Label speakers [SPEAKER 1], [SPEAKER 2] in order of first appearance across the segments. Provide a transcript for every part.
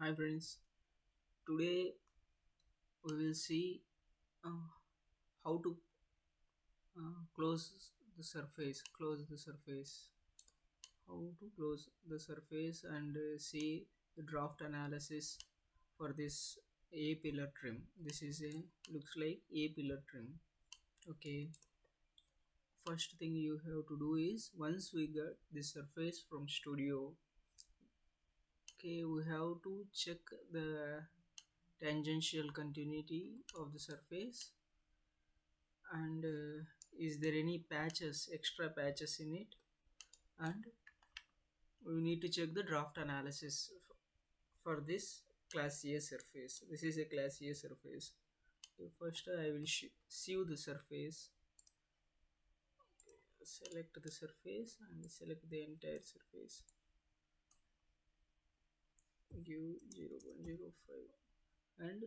[SPEAKER 1] Hi friends, today we will see uh, how to close the surface, how to close the surface and see the draft analysis for this A pillar trim. This is a looks like A pillar trim. Okay, first thing you have to do is once we get the surface from studio, okay, we have to check the tangential continuity of the surface and is there any extra patches in it, and we need to check the draft analysis for this class A surface. This is a class A surface. Okay, first I will sieve the surface, select the surface and select the entire surface, give 0.05 and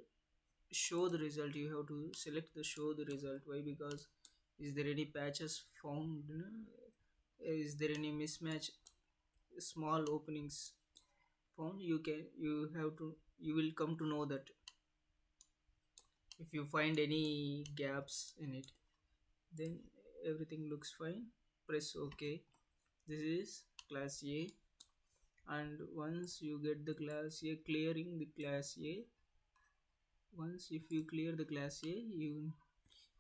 [SPEAKER 1] show the result. You have to select the show the result. Why? Because is there any patches found, is there any mismatch, small openings found? You will come to know that if you find any gaps in it, then everything looks fine. Press ok. This is class A, and once you get the class A, clearing the class A, once if you clear the class A,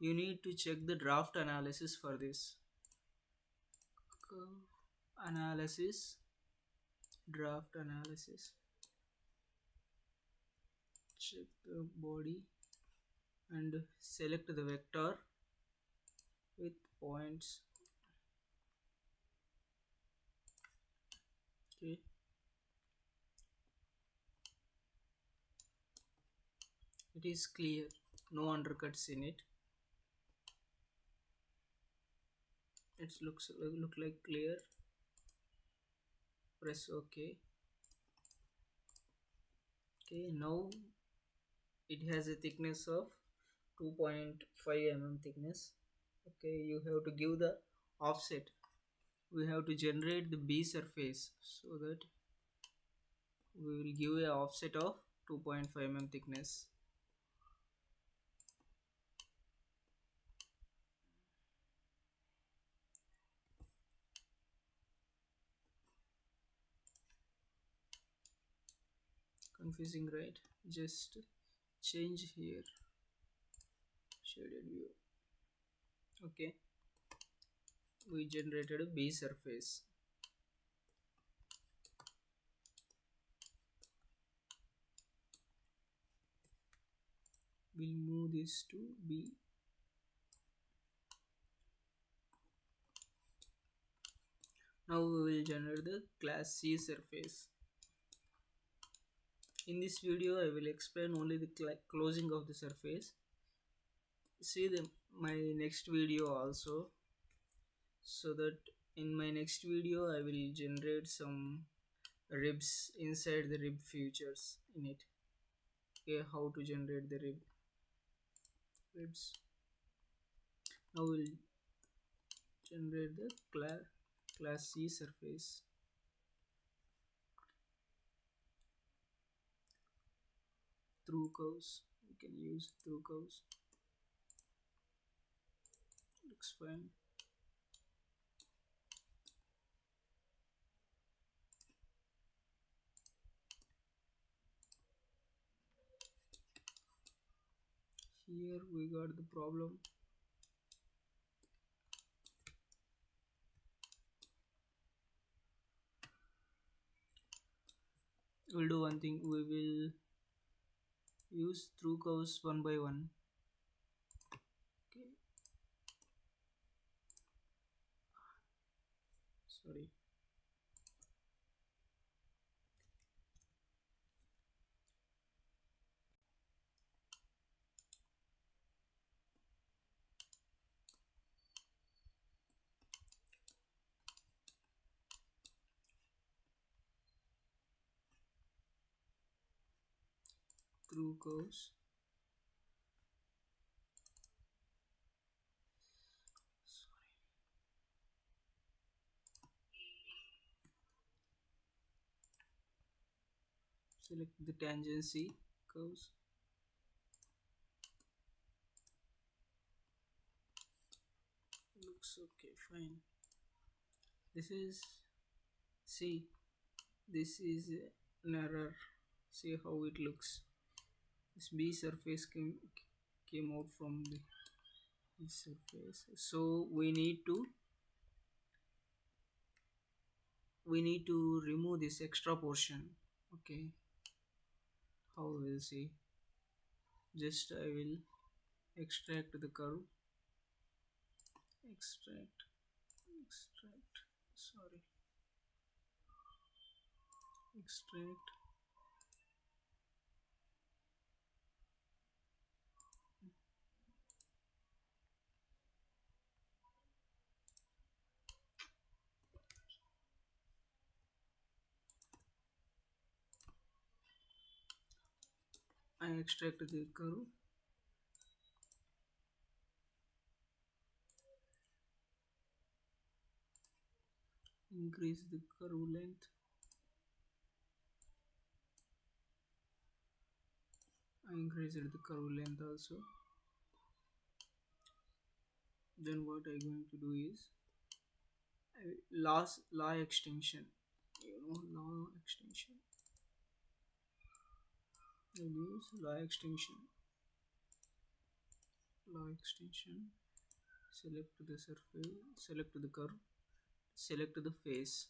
[SPEAKER 1] you need to check the draft analysis for this. Curve analysis, draft analysis, check the body and select the vector with points. Okay, it is clear, no undercuts in it. It look like clear. Press ok. Okay, now it has a thickness of 2.5 thickness. Okay, you have to give the offset. We have to generate the B surface, so that we will give a offset of 2.5 thickness. Confusing, right? Just change here, shaded view. Okay, we generated a B surface. We'll move this to B. Now we will generate the class C surface. In this video I will explain only the closing of the surface. See my next video also, so that in my next video I will generate some ribs inside the rib features in it. Okay, how to generate the ribs. Now we'll generate the class C surface. Through curves, we can use through curves, looks fine. Here we got the problem. We'll do one thing, we will use through curves one by one. Okay, sorry. Through curves, sorry. Select the tangency curves. Looks okay, fine. This is, see, this is an error. See how it looks. This B surface came out from the surface. So we need to remove this extra portion. Okay, how we'll see. Just I will extract the curve. Extract, sorry, extract. I extract the curve. Increase the curve length. I increased the curve length also. Then what I going to do is last law extension. Law extension. I use law extension. Law extension. Select the surface. Select the curve. Select the face.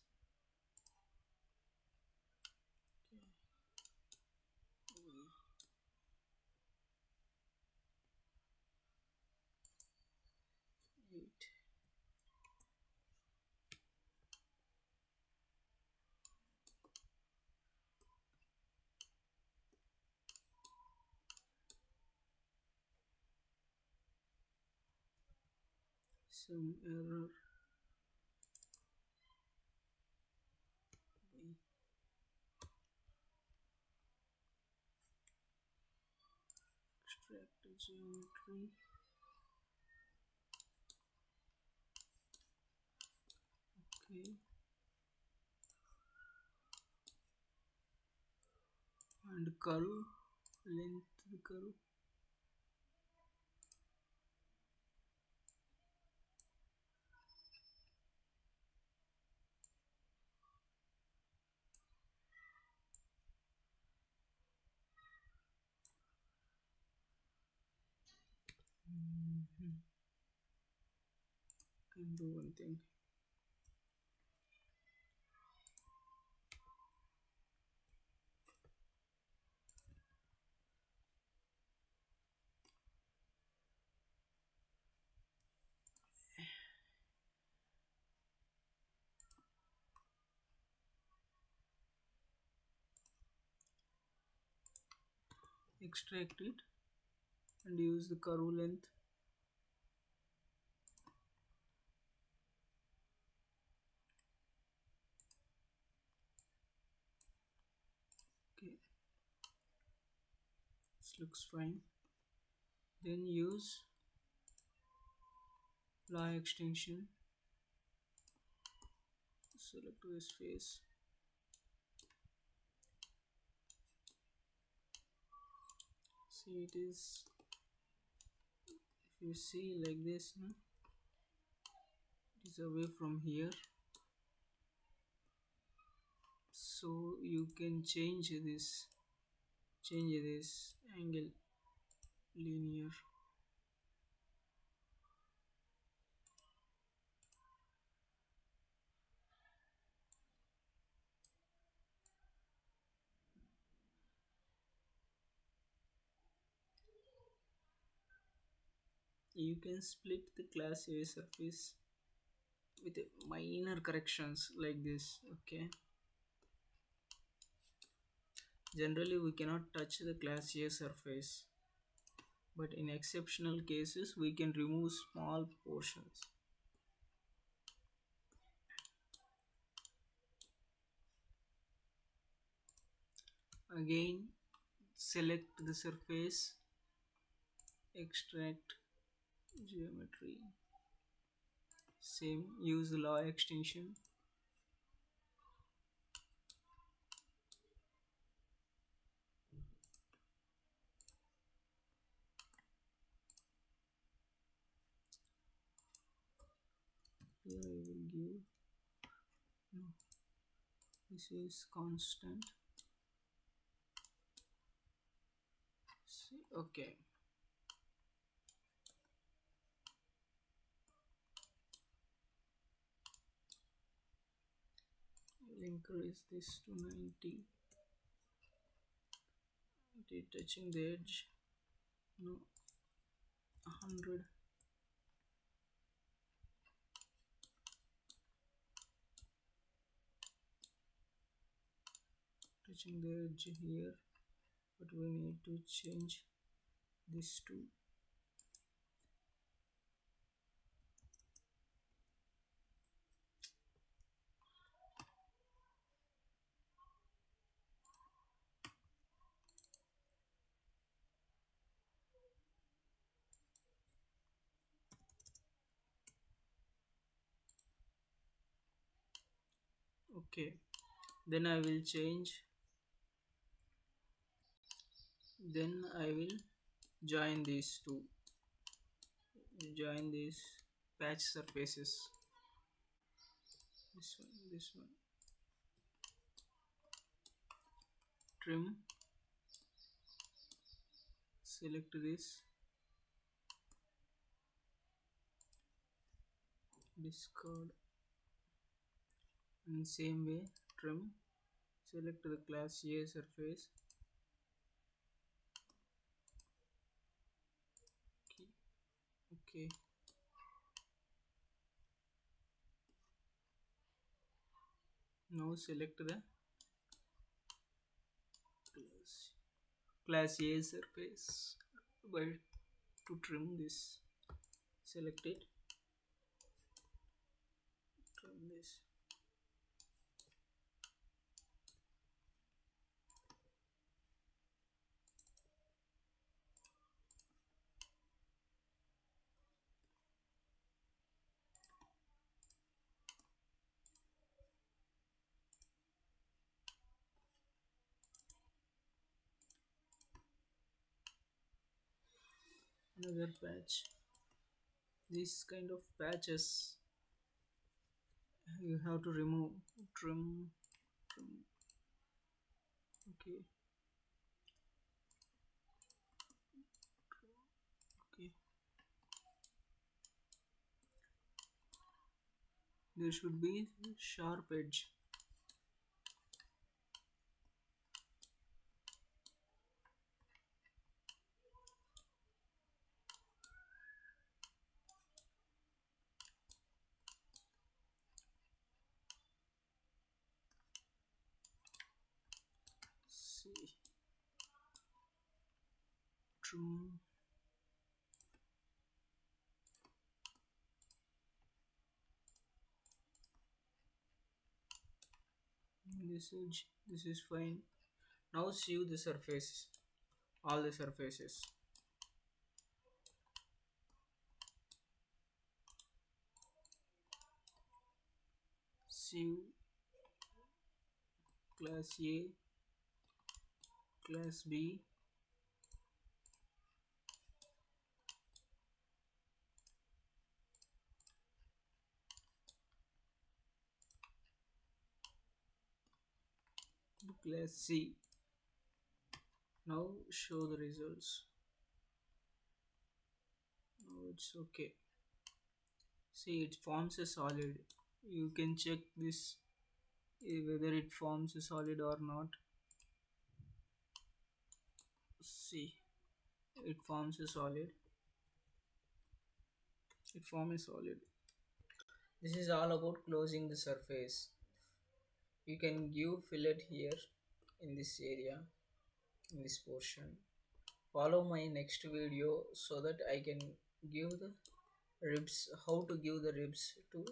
[SPEAKER 1] Eight. Some error. Extract the geometry. Okay. And curve length, the curve. Can do one thing. Extract it and use the curve length. Okay, this looks fine. Then use law extension. Select this face. See, it is, if you see like this, no? It is away from here, so you can change this angle linear. You can split the class A surface with minor corrections like this. Okay, generally we cannot touch the class A surface, but in exceptional cases we can remove small portions. Again, select the surface, extract geometry, same, use the law extension. give, no, this is constant. See, okay. I'll increase this to 90. It is touching the edge. No, 100. Touching the edge here, but we need to change this to, okay. Then I will change, then I will join these two, join these patch surfaces, this one, trim, select this, discard, and same way trim, select the class A surface, okay, okay. Now select the class A surface, by to trim this, select it, trim this. Another patch. These kind of patches you have to remove, trim, trim. Okay, okay. There should be sharp edge. See, trim. This edge, this is fine. Now see the surface, all the surfaces. See class A, class B, class C. Now show the results. Now it's okay. See, it forms a solid. You can check this, whether it forms a solid or not. See, it forms a solid. It forms a solid. This is all about closing the surface. You can give fillet here in this area, in this portion. Follow my next video so that I can give the ribs, how to give the ribs to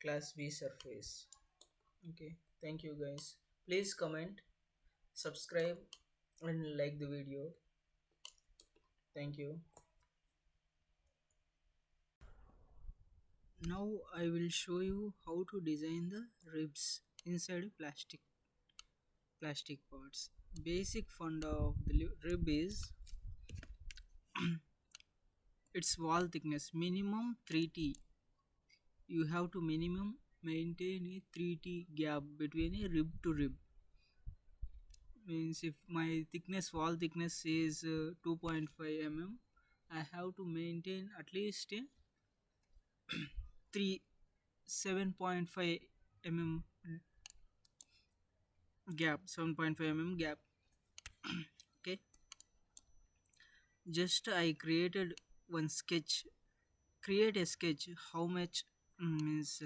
[SPEAKER 1] class B surface. Okay, thank you guys. Please comment, subscribe, and like the video. Thank you. Now I will show you how to design the ribs inside plastic parts. Basic funda of the rib is its wall thickness minimum 3T. you have to minimum maintain a 3t gap between a rib to rib. Means if my thickness, wall thickness is 2.5 mm, I have to maintain at least a 3 7.5 mm gap, 7.5 mm gap. Okay, just I created one sketch. Create a sketch how much, means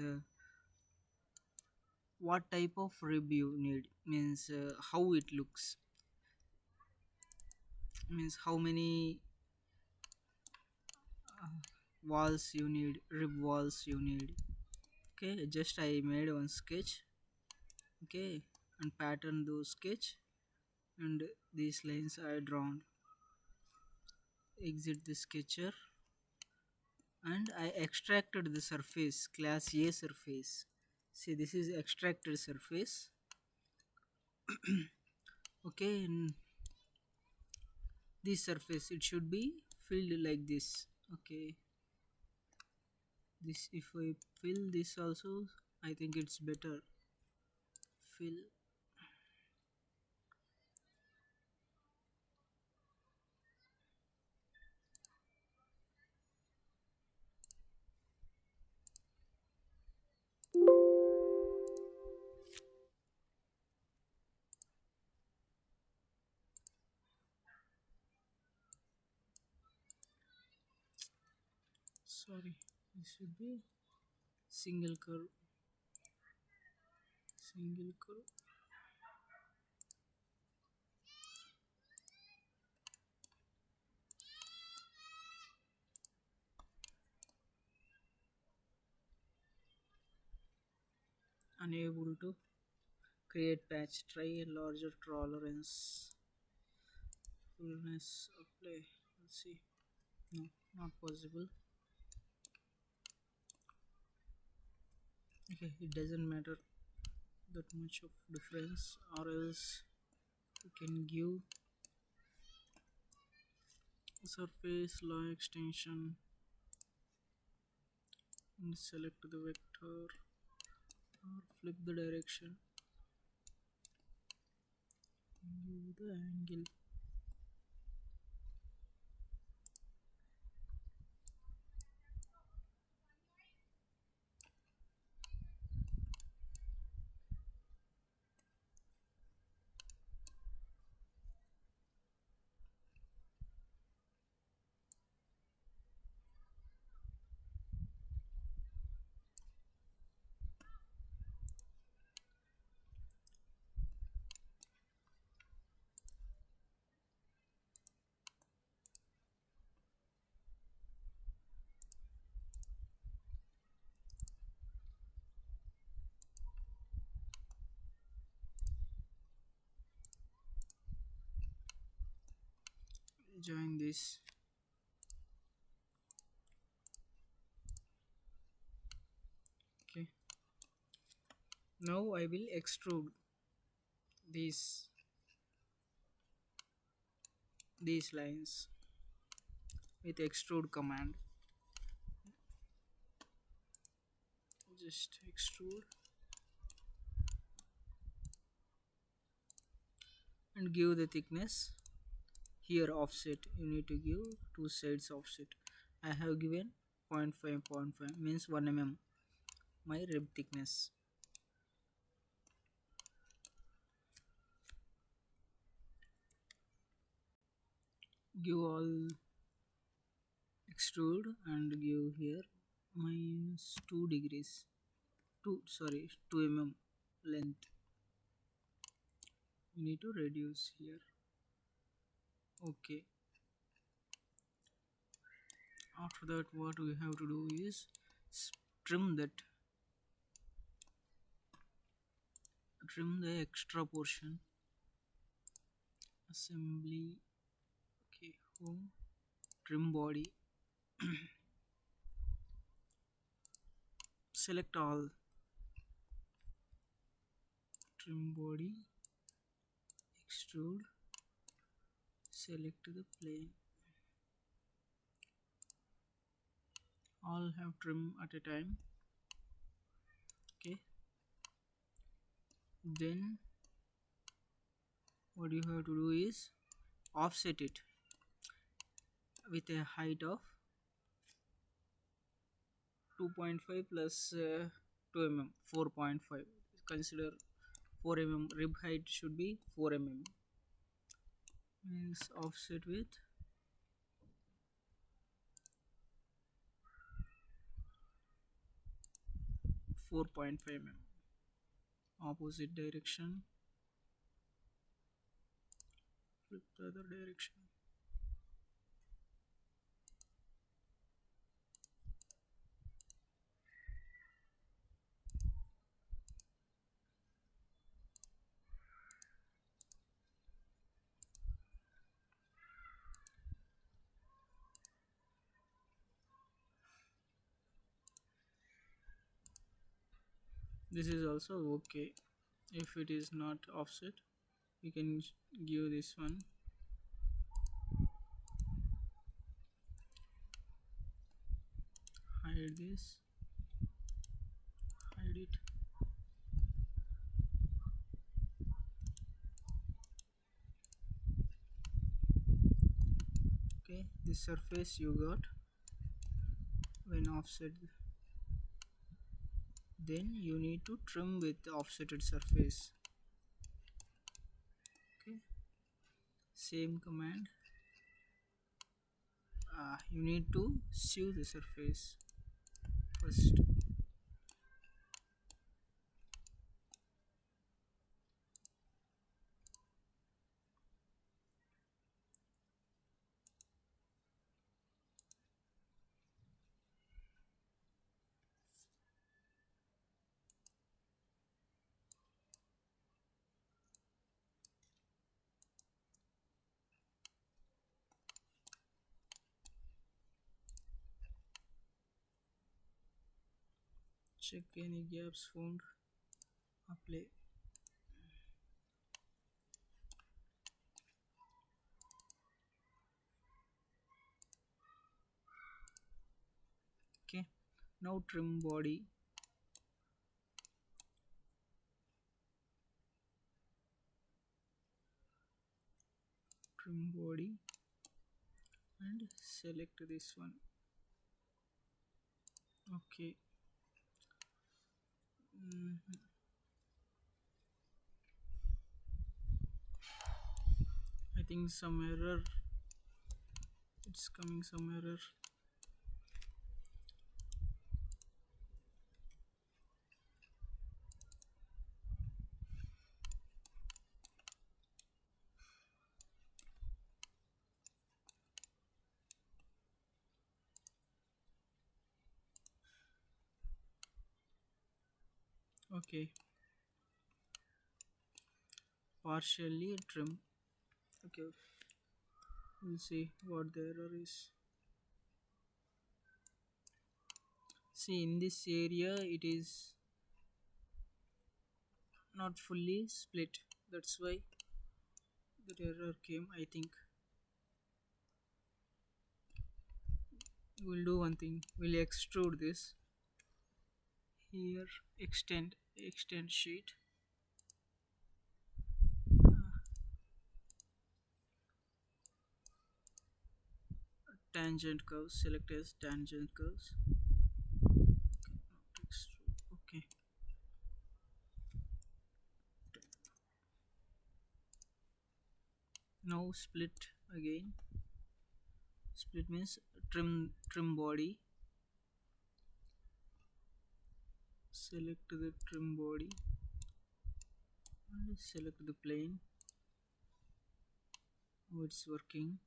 [SPEAKER 1] what type of rib you need, means how it looks, means how many walls you need, rib walls you need. Okay, just I made one sketch. Okay, and pattern those sketch, and these lines I drawn. Exit the sketcher, and I extracted the surface, class A surface. See, this is extracted surface. Okay, and this surface it should be filled like this. Okay, this, if I fill this also, I think it's better. Fill. Sorry, this should be single curve. Single curve. Unable to create patch. Try a larger tolerance. Fullness apply. Let's see. No, not possible. Okay, it doesn't matter that much of difference, or else you can give surface law extension and select the vector, or flip the direction, give the angle. Join this. Okay, now I will extrude these lines with extrude command. Just extrude and give the thickness. Here offset, you need to give two sides offset. I have given 0.5 means 1 mm my rib thickness. Give all, extrude and give here minus 2 degrees, 2, sorry, 2 mm length. You need to reduce here. Okay, after that what we have to do is trim that, trim the extra portion. Assembly. Okay, home, trim body. Select all, trim body, extrude, select the plane. All have trim at a time. Okay, then what you have to do is offset it with a height of 2.5 plus 2 mm, 4.5. Consider 4 rib height should be 4 means offset with 4.5 opposite direction, flip the other direction. This is also okay. If it is not offset, you can give this one, hide this, hide it. Okay, this surface you got when offset. Then you need to trim with the offsetted surface. Okay, same command. You need to sew the surface first. Check any gaps found, apply. Okay, now trim body. Trim body and select this one. Okay. Mhm. I think some error, it's coming some error. Okay, partially trim. Okay, we'll see what the error is. See, in this area it is not fully split, that's why that error came, I think. We'll do one thing, we'll extrude this here, extend sheet. Tangent curves, select as tangent curves. Not extrude. Okay, now split again. Split means trim body. Select the trim body and select the plane. Oh, it's working.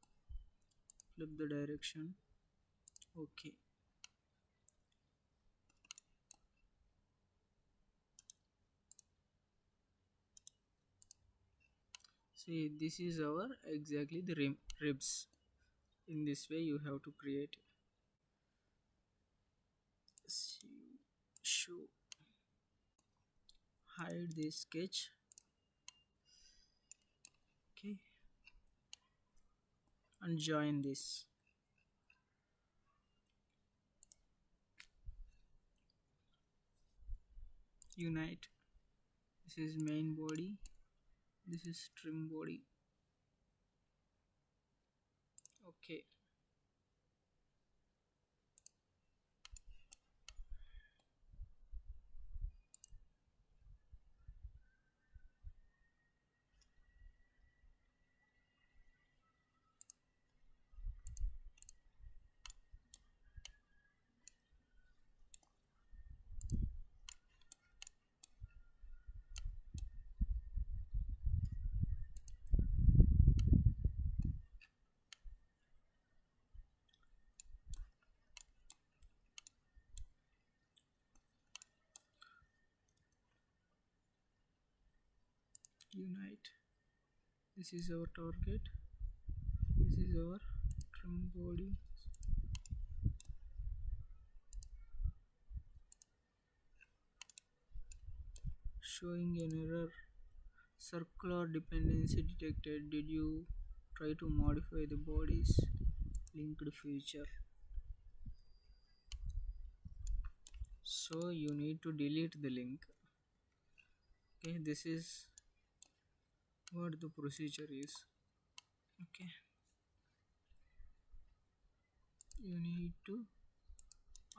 [SPEAKER 1] Flip the direction. Okay, see, this is our exactly the ribs. In this way you have to create. See, show, hide this sketch. Okay, and join this. unite. This is main body, this is trim body. Okay, unite. This is our target, this is our trim body. Showing an error, circular dependency detected. Did you try to modify the body's linked feature? So you need to delete the link. Okay, this is what the procedure is. Okay, you need to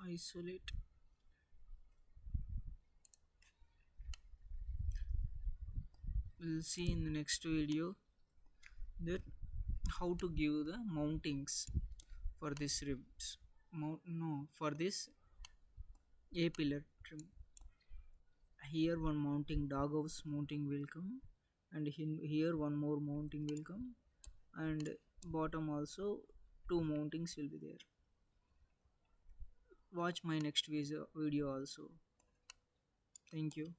[SPEAKER 1] isolate. We'll see in the next video that how to give the mountings for this ribs. No, for this A pillar trim. Here one mounting doghouse mounting will come, and here one more mounting will come, and bottom also two mountings will be there. Watch my next video also. Thank you.